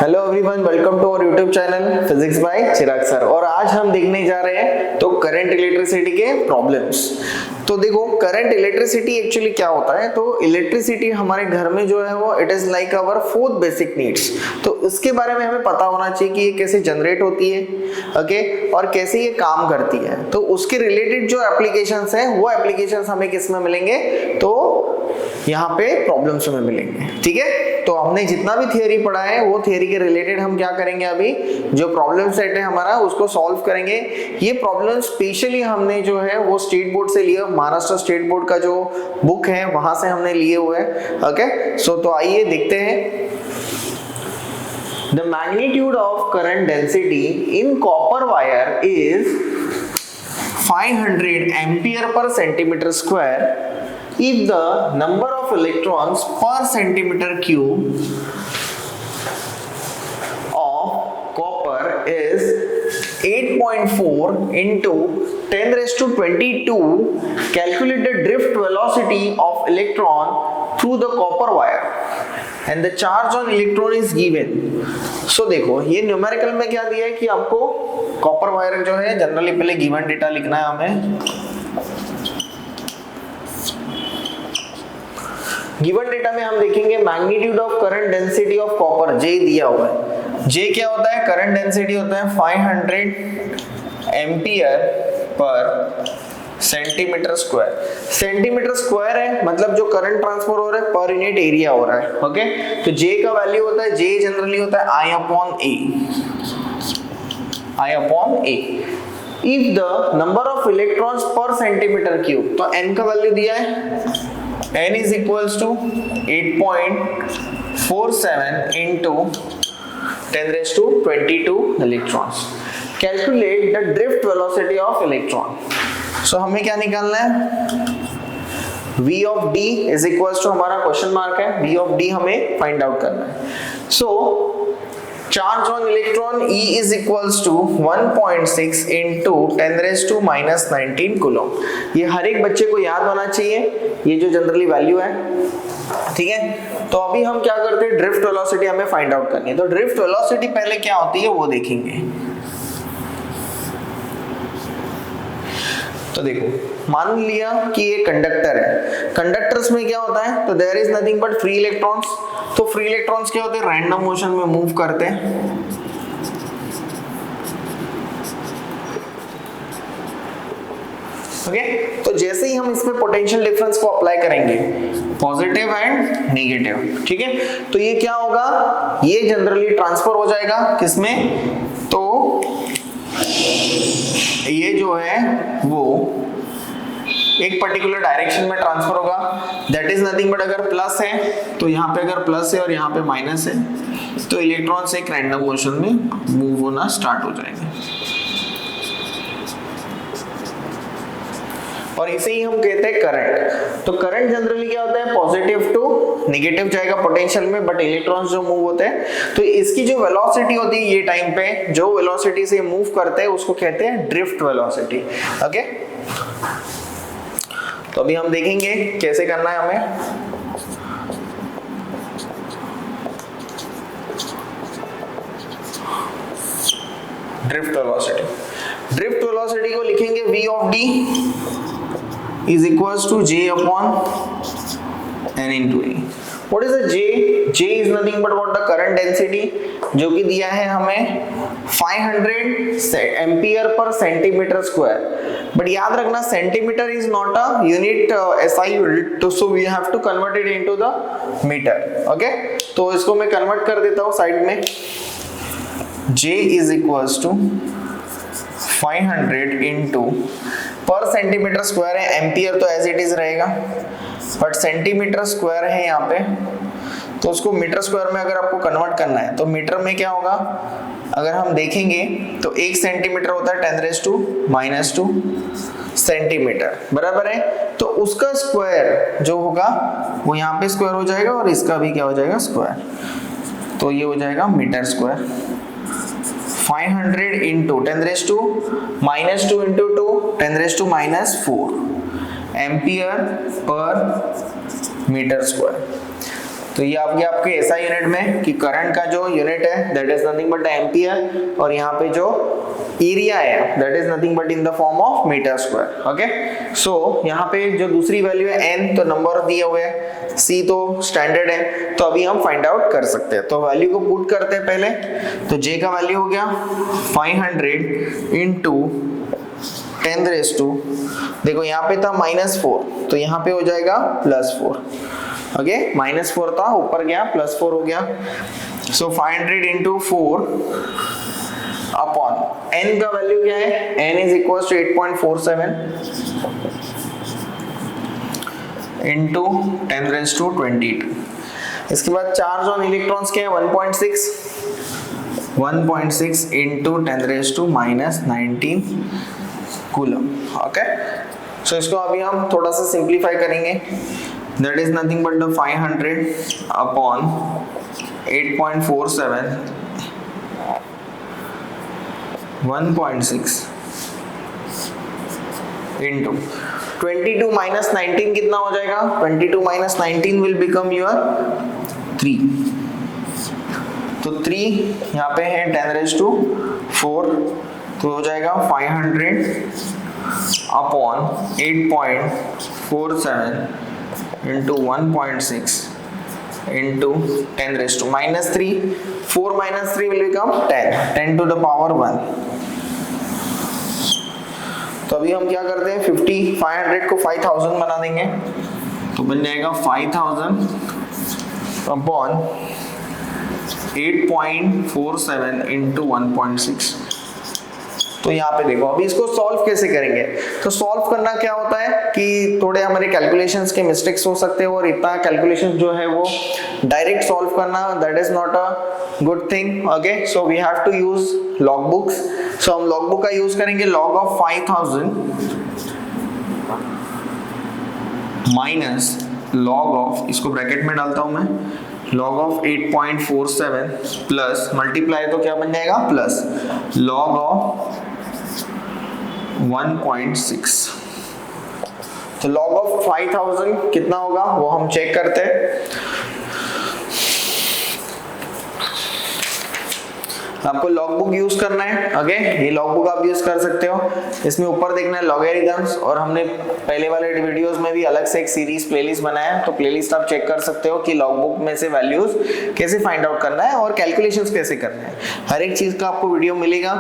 Hello everyone, welcome to our YouTube channel physics by Chirag sir. और आज हम देखने जा रहे हैं तो करंट इलेक्ट्रिसिटी के प्रॉब्लम्स। तो देखो, करंट इलेक्ट्रिसिटी एक्चुअली क्या होता है, तो इलेक्ट्रिसिटी हमारे घर में जो है वो it is like our fourth basic needs. तो इसके बारे में हमें पता होना चाहिए कि ये कैसे जनरेट होती है, ओके, और कैसे ये काम करती है। तो उसके रिलेटेड जो एप्लीकेशंस हैं वो एप्लीकेशंस हमें किस में मिलेंगे, तो यहाँ पे प्रॉब्लम्स में मिलेंगे। ठीक है, तो हमने जितना भी थियरी पढ़ा है वो थियरी के रिलेटेड हम क्या करेंगे, अभी जो प्रॉब्लम सेट है हमारा उसको सॉल्व करेंगे। ये प्रॉब्लम स्पेशली हमने जो है वो स्टेट बोर्ड से लिया, महाराष्ट्र स्टेट बोर्ड का जो बुक है वहां से हमने लिए हुए हैं। ओके, सो तो आइए देखते हैं। The magnitude of current density in copper wire is 500 ampere per centimeter square if the number of electrons per centimeter cube of copper is 8.4 into 10 raised to 22. Calculate the drift velocity of electron through the copper wire and the charge on electron is given. So देखो, ये numerical में क्या दिया है कि आपको copper wire जो है जनरली पहले गिवन डेटा लिखना है हमें। गिवन डेटा में हम देखेंगे magnitude of current density of copper J दिया हुआ है। J क्या होता है, करंट डेंसिटी होता है 500 ampere per centimetre square. Centimetre square है मतलब जो करंट ट्रांसफर हो रहा है पर यूनिट एरिया हो रहा है। ओके, तो J का वैल्यू होता है, J जनरली होता है I upon A। If the number of electrons per centimeter cube, तो N का वैल्यू दिया है, N is equals to 8.47 into 10 raised to 22 electrons. Calculate the drift velocity of electron. So हमें क्या निकालना है, V of D is equals to हमारा question mark है, V of D हमें फाइंड आउट करना है। So charge on electron E is equals to 1.6 into 10 raised to minus 19 coulomb। ये हर एक बच्चे को याद होना चाहिए, ये जो जनरली वैल्यू है। ठीक है, तो अभी हम क्या करते हैं, ड्रिफ्ट वेलोसिटी हमें फाइंड आउट करनी है। तो ड्रिफ्ट वेलोसिटी पहले क्या होती है वो देखेंगे। तो देखो, मान लिया कि ये कंडक्टर है, कंडक्टर्स में क्या होता है, तो there is nothing but free electrons. तो फ्री इलेक्ट्रॉन्स क्या होते हैं, रैंडम मोशन में मूव करते हैं। ओके, तो जैसे ही हम इसमें पोटेंशियल डिफरेंस को अप्लाई करेंगे, पॉजिटिव एंड नेगेटिव, ठीक है, तो ये क्या होगा, ये जनरली ट्रांसफर हो जाएगा किसमें, तो ये जो है वो एक पर्टिकुलर डायरेक्शन में ट्रांसफर होगा। दैट इज नथिंग बट अगर प्लस है तो यहाँ पे अगर प्लस है और यहाँ पे माइनस है तो इलेक्ट्रॉन्स एक रैंडम मोशन में मूव होना स्टार्ट हो जाएंगे। और इसे ही हम कहते हैं करंट। तो करंट जनरली क्या होता है, पॉजिटिव टू नेगेटिव जाएगा पोटेंशियल में, बट इलेक्ट्रॉन्स जो मूव होते हैं तो इसकी जो वेलोसिटी होती है ये टाइम पे जो वेलोसिटी से मूव करते हैं उसको कहते हैं ड्रिफ्ट वेलोसिटी। ओके, तो अभी हम देखेंगे कैसे करना है हमें। ड्रिफ्ट वेलोसिटी को लिखेंगे V of D is equals to J upon N into A. What is the J? J is nothing but what the current density जो कि दिया है हमें 500 ampere per centimetre square. But याद रखना centimetre is not a unit SI unit, तो so we have to convert it into the metre. Okay, तो इसको मैं कन्वर्ट कर देता हूँ साइड में। J is equals to 500 into पर सेंटीमीटर स्क्वायर है, एम्पियर तो एज इट इज रहेगा, बट सेंटीमीटर स्क्वायर है यहाँ पे, तो उसको मीटर स्क्वायर में अगर आपको कन्वर्ट करना है तो मीटर में क्या होगा, अगर हम देखेंगे तो 1 सेंटीमीटर होता है 10 raised to minus 2 सेंटीमीटर, बराबर है। तो उसका स्क्वायर जो होगा वो यहाँ पे स्क्वायर हो जाएगा और इसका भी क्या हो जाएगा, स्क्वायर, तो ये हो जाएगा metre square. 500 into 10 raised to minus 2 into 2 10 raised to minus 4 ampere per metre square. तो ये आ गया आपके एसआई यूनिट में कि करंट का जो यूनिट है that is nothing but ampere, और यहाँ पे जो एरिया है that is nothing but in the form of metre square. Okay, so यहाँ पे जो दूसरी वैल्यू है n, तो नंबर दिए हुए हैं, c तो स्टैंडर्ड है, तो अभी हम फाइंड आउट कर सकते हैं। तो वैल्यू को पुट करते हैं पहले, तो j का वैल्यू हो गया 500 इंटू 10 रेज़ टू, देखो यहाँ पे था -4, तो यहाँ पे हो जाएगा +4। ओके, -4 था, ऊपर गया +4 हो गया। सो 500 इंटू 4 अपॉन n का वैल्यू क्या है, n is equal to 8.47 into 10 raise to 22। इसके बाद चार्ज ऑन इलेक्ट्रॉन्स क्या है 1.6 into 10 raise to -19 coulomb. Okay, so इसको अभी हम थोड़ा सा सिंप्लीफाई करेंगे, that is nothing but the 500 upon 8.47 1.6 into 22 minus 19 कितना हो जाएगा, 22 माइनस 19 विल बिकम योर 3, तो 3 यहाँ पे है 10 रेज़ टू 4, तो हो जाएगा 500 upon 8.47 into 1.6 into 10 raise to -3, 4 minus 3 will become 10 to the power 1। तो अभी हम क्या करते हैं 500 को 5000 बना देंगे, तो बन जाएगा 5000 अपॉन 8.47 इंटू 1.6। तो यहाँ पे देखो अभी इसको सॉल्व कैसे करेंगे, तो सॉल्व करना क्या होता है कि थोड़े हमारे कैलकुलेशंस के मिस्टेक्स हो सकते हैं, और इतना कैलकुलेशंस जो है वो डायरेक्ट सॉल्व करना that is not a good thing. Okay, so we have to use log books. So हम लॉग बुक का यूज करेंगे, log of 5000 minus log of, इसको ब्रैकेट में डालता हूं मैं, log ऑफ 8.47 प्लस मल्टीप्लाई तो क्या बन जाएगा प्लस log ऑफ 1.6। तो log ऑफ 5000 कितना होगा वो हम चेक करते हैं। आपको लॉग बुक यूज करना है। ओके, ये लॉग बुक आप यूज कर सकते हो, इसमें ऊपर देखना है लॉगरिथम्स, और हमने पहले वाले वीडियोस में भी अलग से एक सीरीज प्लेलिस्ट बनाया है, तो प्लेलिस्ट आप चेक कर सकते हो कि लॉग बुक में से वैल्यूज कैसे फाइंड आउट करना है और कैलकुलेशंस कैसे करना है, हर एक चीज का आपको वीडियो मिलेगा।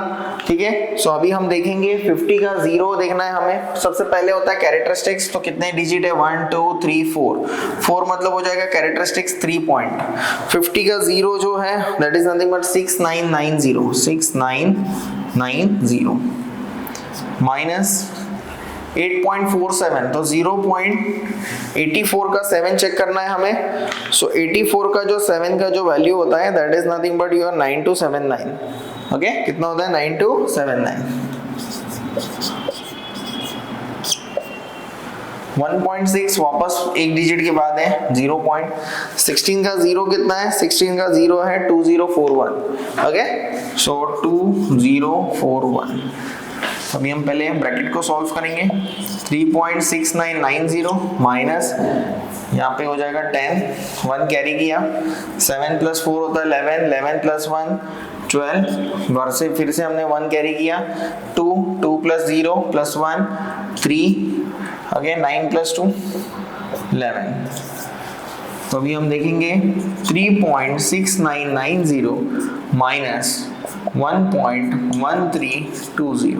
ठीक है, सो अभी हम देखेंगे 50 का 0 देखना है हमें। सबसे पहले होता है कैरेक्टरिस्टिक्स, तो कितने डिजिट है 1 2 3 4 मतलब हो जाएगा कैरेक्टरिस्टिक्स 3 पॉइंट। 50 का 0 जो है that is nothing but 6990 minus 8.47, तो 0.84 का 7 चेक करना है हमें। सो 84 का जो 7 का जो वैल्यू होता है that is nothing but your 9279। Okay, कितना होता है 9279। 1.6 वापस एक डिजिट के बाद है 0.16 का 0 कितना है, 16 का 0 है 2041। ओके, सो 2041। अभी हम पहले ब्रैकेट को सॉल्व करेंगे, 3.6990 माइनस यहाँ पे हो जाएगा 10, 1 कैरी किया, 7 प्लस 4 होता है 11, 11 प्लस 1 12, घर से फिर से हमने 1 कैरी किया, 2 प्लस 0 प्लस 1 3, अगेन 9 प्लस 2 11। तो अभी हम देखेंगे 3.6990 माइनस 1.1320।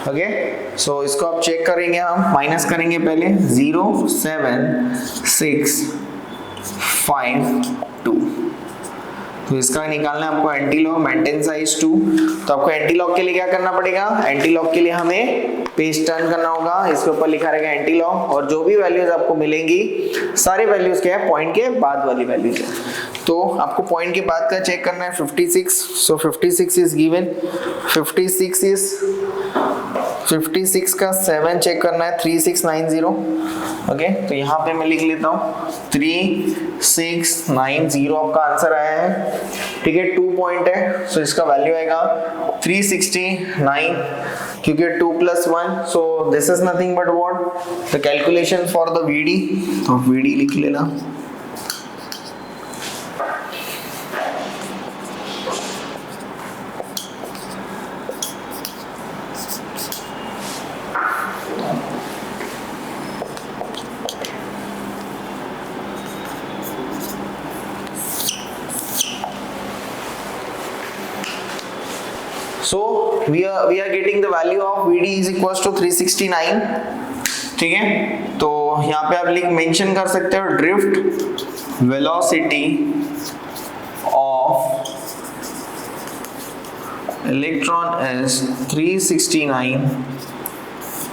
ओके, सो इसको आप चेक करेंगे, हम माइनस करेंगे पहले 0.7652। तो इसका निकालना है आपको एंटी लॉग, मेंटेन साइज 2। तो आपको एंटी लॉग के लिए क्या करना पड़ेगा, एंटी लॉग के लिए हमें पेज टर्न करना होगा, इसके ऊपर लिखा रहेगा एंटी लॉग, और जो भी वैल्यूज आपको मिलेंगी सारे वैल्यूज क्या है पॉइंट के बाद वाली वैल्यूज है। तो आपको पॉइंट के बाद का चेक करना है 56। सो 56 इज गिवन, 56 इज 56 का 7 चेक करना है, 3690। ओके, तो यहाँ पे मैं लिख लेता हूँ 3690 आपका आंसर आया है। ठीक है, 2 पॉइंट है, सो इसका वैल्यू आएगा 369, क्योंकि 2 + 1, so this is nothing but what the calculation for the VD। तो VD लिख लेना। So we are getting the value of VD is equals to 369। ठीक है, तो यहाँ पे आप मेंशन कर सकते हो drift velocity of electron is 369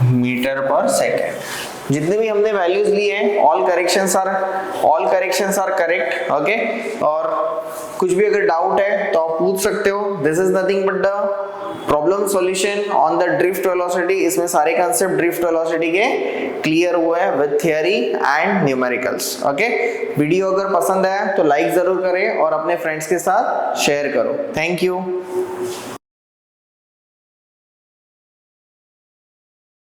metre पर सेकेंड। जितने भी हमने वैल्यूज लिए हैं all corrections are correct. Okay, और कुछ भी अगर डाउट है तो आप पूछ सकते हो। This is nothing but the problem solution on the drift velocity. इसमें सारे कंसेप्ट ड्रिफ्ट वेलोसिटी के क्लियर हुए हैं with theory and numericals. Okay, video अगर पसंद आया तो लाइक जरूर करें और अपने फ्रेंड्स के साथ शेयर करो। Thank you.